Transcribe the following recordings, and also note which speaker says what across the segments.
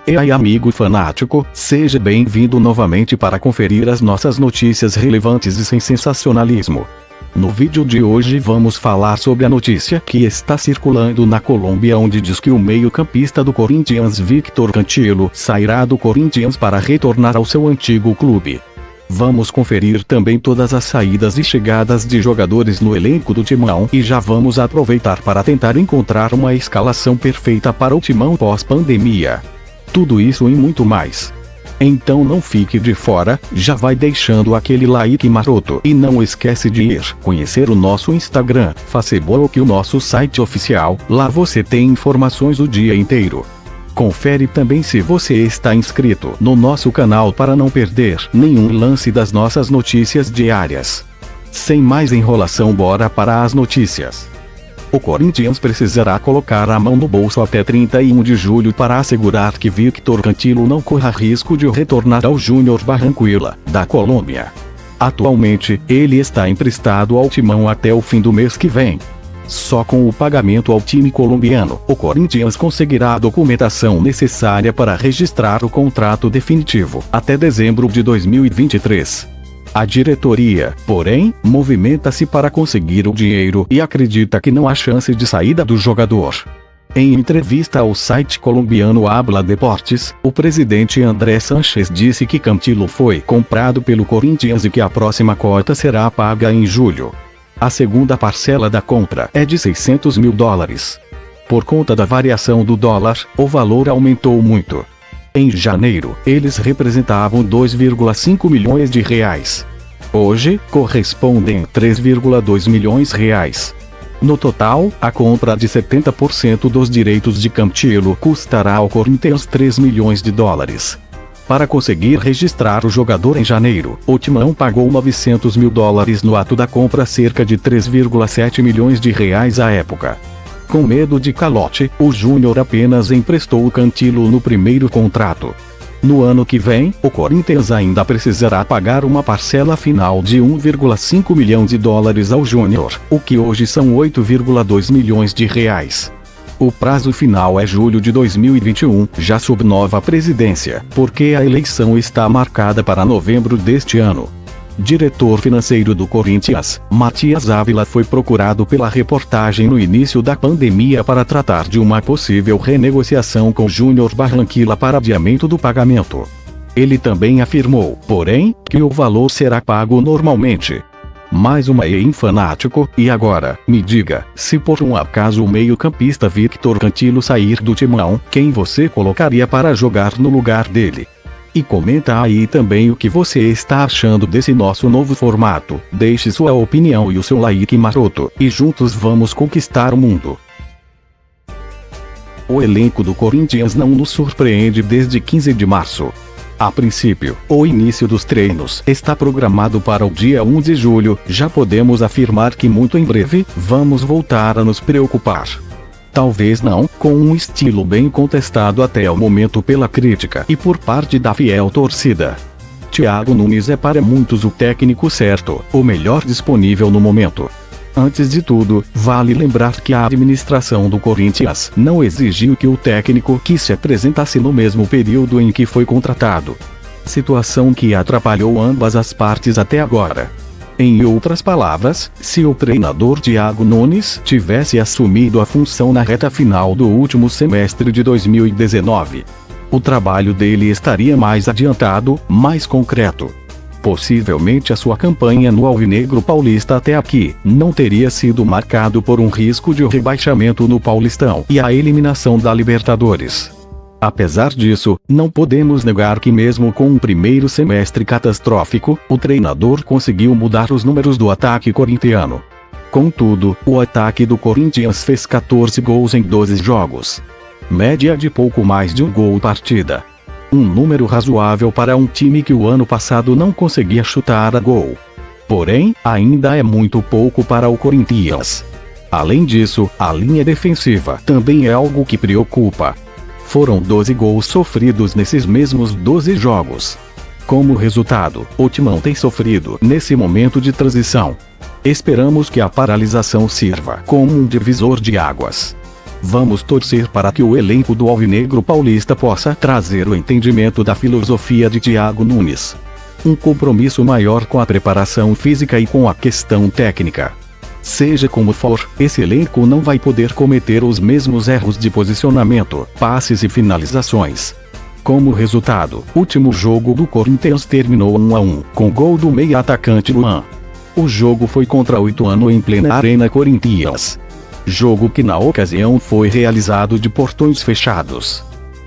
Speaker 1: E aí, amigo fanático, seja bem-vindo novamente para conferir as nossas notícias relevantes e sem sensacionalismo. No vídeo de hoje vamos falar sobre a notícia que está circulando na Colômbia, onde diz que o meio-campista do Corinthians Víctor Cantilo sairá do Corinthians para retornar ao seu antigo clube. Vamos conferir também todas as saídas e chegadas de jogadores no elenco do Timão e já vamos aproveitar para tentar encontrar uma escalação perfeita para o Timão pós-pandemia. Tudo isso e muito mais. Então não fique de fora, já vai deixando aquele like maroto e não esquece de ir conhecer o nosso Instagram, Facebook e o nosso site oficial, lá você tem informações o dia inteiro. Confere também se você está inscrito no nosso canal para não perder nenhum lance das nossas notícias diárias. Sem mais enrolação, bora para as notícias. O Corinthians precisará colocar a mão no bolso até 31 de julho para assegurar que Víctor Cantilo não corra risco de retornar ao Júnior Barranquilla, da Colômbia. Atualmente, ele está emprestado ao Timão até o fim do mês que vem. Só com o pagamento ao time colombiano, o Corinthians conseguirá a documentação necessária para registrar o contrato definitivo, até dezembro de 2023. A diretoria, porém, movimenta-se para conseguir o dinheiro e acredita que não há chance de saída do jogador. Em entrevista ao site colombiano Habla Deportes, o presidente André Sánchez disse que Cantilo foi comprado pelo Corinthians e que a próxima cota será paga em julho. A segunda parcela da compra é de $600 mil. Por conta da variação do dólar, o valor aumentou muito. Em janeiro, eles representavam R$2,5 milhões. Hoje, correspondem a R$3,2 milhões. No total, a compra de 70% dos direitos de Cantilo custará ao Corinthians $3 milhões. Para conseguir registrar o jogador em janeiro, o Timão pagou $900 mil no ato da compra, cerca de R$3,7 milhões à época. Com medo de calote, o Júnior apenas emprestou o Cantilo no primeiro contrato. No ano que vem, o Corinthians ainda precisará pagar uma parcela final de $1,5 milhão ao Júnior, o que hoje são R$8,2 milhões. O prazo final é julho de 2021, já sob nova presidência, porque a eleição está marcada para novembro deste ano. Diretor financeiro do Corinthians, Matias Ávila, foi procurado pela reportagem no início da pandemia para tratar de uma possível renegociação com Júnior Barranquilla para adiamento do pagamento. Ele também afirmou, porém, que o valor será pago normalmente. Mais uma em fanático, e agora, me diga, se por um acaso o meio-campista Víctor Cantilo sair do Timão, quem você colocaria para jogar no lugar dele? E comenta aí também o que você está achando desse nosso novo formato. Deixe sua opinião e o seu like maroto, e juntos vamos conquistar o mundo. O elenco do Corinthians não nos surpreende desde 15 de março. A princípio, o início dos treinos está programado para o dia 1 de julho, já podemos afirmar que muito em breve, vamos voltar a nos preocupar. Talvez não com um estilo bem contestado até o momento pela crítica e por parte da fiel torcida. Thiago Nunes é para muitos o técnico certo, o melhor disponível no momento. Antes de tudo, vale lembrar que a administração do Corinthians não exigiu que o técnico que se apresentasse no mesmo período em que foi contratado. Situação que atrapalhou ambas as partes até agora. Em outras palavras, se o treinador Thiago Nunes tivesse assumido a função na reta final do último semestre de 2019, o trabalho dele estaria mais adiantado, mais concreto. Possivelmente a sua campanha no Alvinegro Paulista até aqui não teria sido marcado por um risco de rebaixamento no Paulistão e a eliminação da Libertadores. Apesar disso, não podemos negar que mesmo com um primeiro semestre catastrófico, o treinador conseguiu mudar os números do ataque corintiano. Contudo, o ataque do Corinthians fez 14 gols em 12 jogos. Média de pouco mais de um gol partida. Um número razoável para um time que o ano passado não conseguia chutar a gol. Porém, ainda é muito pouco para o Corinthians. Além disso, a linha defensiva também é algo que preocupa. Foram 12 gols sofridos nesses mesmos 12 jogos. Como resultado, o Timão tem sofrido nesse momento de transição. Esperamos que a paralisação sirva como um divisor de águas. Vamos torcer para que o elenco do Alvinegro Paulista possa trazer o entendimento da filosofia de Thiago Nunes. Um compromisso maior com a preparação física e com a questão técnica. Seja como for, esse elenco não vai poder cometer os mesmos erros de posicionamento, passes e finalizações. Como resultado, o último jogo do Corinthians terminou 1-1, com gol do meia-atacante Luan. O jogo foi contra o Ituano em plena Arena Corinthians. Jogo que na ocasião foi realizado de portões fechados.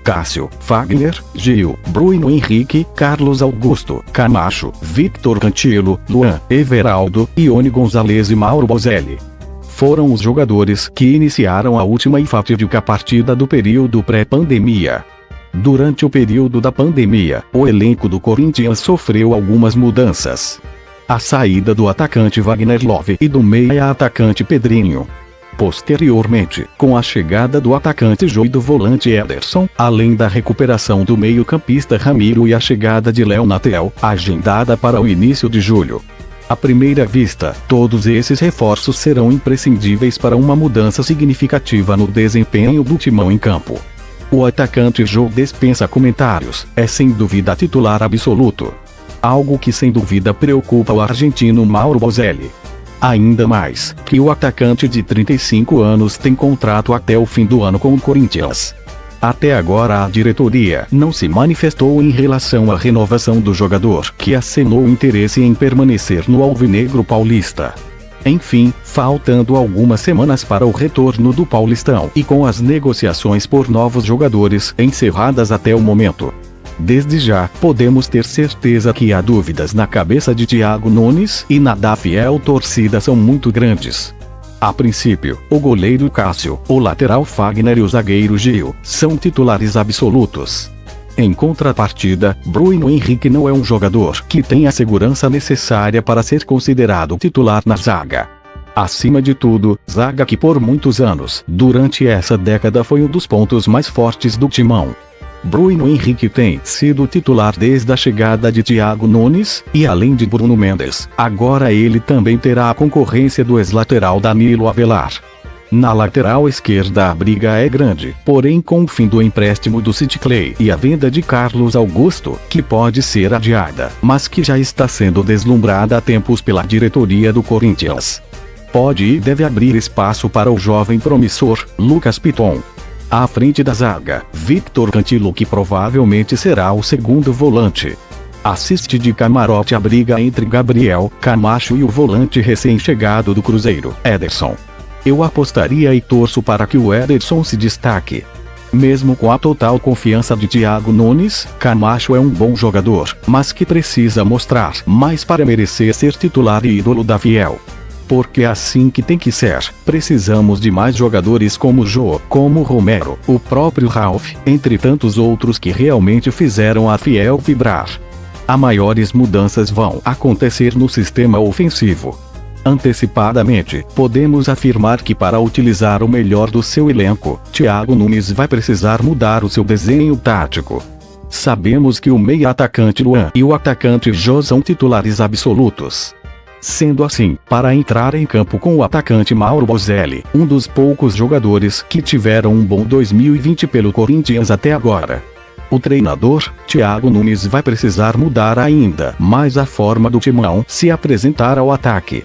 Speaker 1: Cássio, Fagner, Gil, Bruno Henrique, Carlos Augusto, Camacho, Victor Cantilo, Luan, Everaldo, Ione Gonzalez e Mauro Bozelli foram os jogadores que iniciaram a última e fatídica partida do período pré-pandemia. Durante o período da pandemia, o elenco do Corinthians sofreu algumas mudanças. A saída do atacante Wagner Love e do meia-atacante Pedrinho. Posteriormente, com a chegada do atacante Jô e do volante Ederson, além da recuperação do meio-campista Ramiro e a chegada de Léo Natel, agendada para o início de julho. À primeira vista, todos esses reforços serão imprescindíveis para uma mudança significativa no desempenho do timão em campo. O atacante Jô dispensa comentários, é sem dúvida titular absoluto. Algo que sem dúvida preocupa o argentino Mauro Bozelli. Ainda mais, que o atacante de 35 anos tem contrato até o fim do ano com o Corinthians. Até agora a diretoria não se manifestou em relação à renovação do jogador, que acenou interesse em permanecer no Alvinegro Paulista. Enfim, faltando algumas semanas para o retorno do Paulistão e com as negociações por novos jogadores encerradas até o momento. Desde já, podemos ter certeza que há dúvidas na cabeça de Thiago Nunes e na da fiel torcida são muito grandes. A princípio, o goleiro Cássio, o lateral Fagner e o zagueiro Gil são titulares absolutos. Em contrapartida, Bruno Henrique não é um jogador que tem a segurança necessária para ser considerado titular na zaga. Acima de tudo, zaga que por muitos anos, durante essa década foi um dos pontos mais fortes do timão. Bruno Henrique tem sido titular desde a chegada de Thiago Nunes, e além de Bruno Mendes, agora ele também terá a concorrência do ex-lateral Danilo Avelar. Na lateral esquerda a briga é grande, porém com o fim do empréstimo do City Clay e a venda de Carlos Augusto, que pode ser adiada, mas que já está sendo deslumbrada há tempos pela diretoria do Corinthians. Pode e deve abrir espaço para o jovem promissor, Lucas Piton. À frente da zaga, Victor Cantilo, que provavelmente será o segundo volante. Assiste de camarote a briga entre Gabriel, Camacho e o volante recém-chegado do Cruzeiro, Ederson. Eu apostaria e torço para que o Ederson se destaque. Mesmo com a total confiança de Thiago Nunes, Camacho é um bom jogador, mas que precisa mostrar mais para merecer ser titular e ídolo da fiel. Porque é assim que tem que ser, precisamos de mais jogadores como Jô, como Romero, o próprio Ralf, entre tantos outros que realmente fizeram a fiel vibrar. As maiores mudanças vão acontecer no sistema ofensivo. Antecipadamente, podemos afirmar que para utilizar o melhor do seu elenco, Thiago Nunes vai precisar mudar o seu desenho tático. Sabemos que o meia-atacante Luan e o atacante Jô são titulares absolutos. Sendo assim, para entrar em campo com o atacante Mauro Bozelli, um dos poucos jogadores que tiveram um bom 2020 pelo Corinthians até agora. O treinador, Thiago Nunes, vai precisar mudar ainda mais a forma do timão se apresentar ao ataque.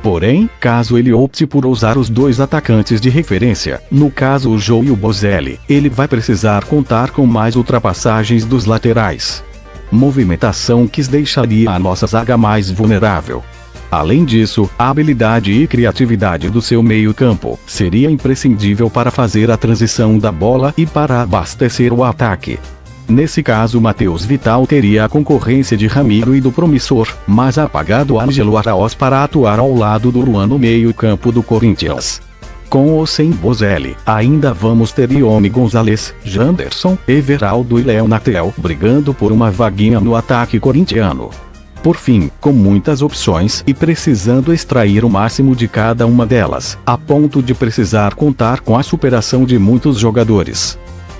Speaker 1: Porém, caso ele opte por usar os dois atacantes de referência, no caso o Jô e o Bozelli, ele vai precisar contar com mais ultrapassagens dos laterais. Movimentação que deixaria a nossa zaga mais vulnerável. Além disso, a habilidade e criatividade do seu meio-campo seria imprescindível para fazer a transição da bola e para abastecer o ataque. Nesse caso, Matheus Vital teria a concorrência de Ramiro e do promissor, mas apagado Ângelo Araoz para atuar ao lado do Luan no meio-campo do Corinthians. Com ou sem Bozelli, ainda vamos ter Ione Gonzalez, Janderson, Everaldo e Léo Natel brigando por uma vaguinha no ataque corintiano. Por fim, com muitas opções e precisando extrair o máximo de cada uma delas, a ponto de precisar contar com a superação de muitos jogadores.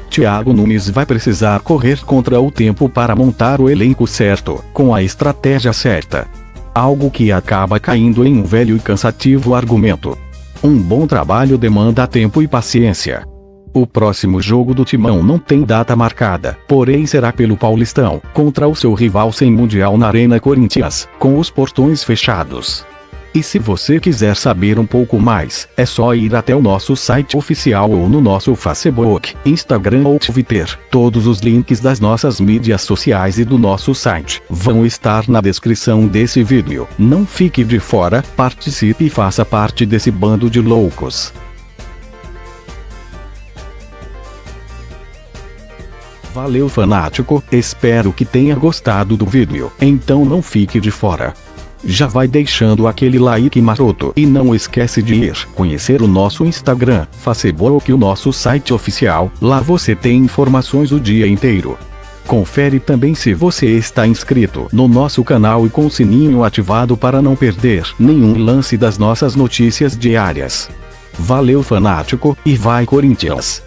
Speaker 1: Thiago Nunes vai precisar correr contra o tempo para montar o elenco certo, com a estratégia certa. Algo que acaba caindo em um velho e cansativo argumento. Um bom trabalho demanda tempo e paciência. O próximo jogo do Timão não tem data marcada, porém será pelo Paulistão, contra o seu rival sem Mundial na Arena Corinthians, com os portões fechados. E se você quiser saber um pouco mais, é só ir até o nosso site oficial ou no nosso Facebook, Instagram ou Twitter. Todos os links das nossas mídias sociais e do nosso site vão estar na descrição desse vídeo. Não fique de fora, participe e faça parte desse bando de loucos. Valeu, fanático, espero que tenha gostado do vídeo, então não fique de fora. Já vai deixando aquele like maroto e não esquece de ir conhecer o nosso Instagram, Facebook e o nosso site oficial, lá você tem informações o dia inteiro. Confere também se você está inscrito no nosso canal e com o sininho ativado para não perder nenhum lance das nossas notícias diárias. Valeu, fanático, e vai Corinthians!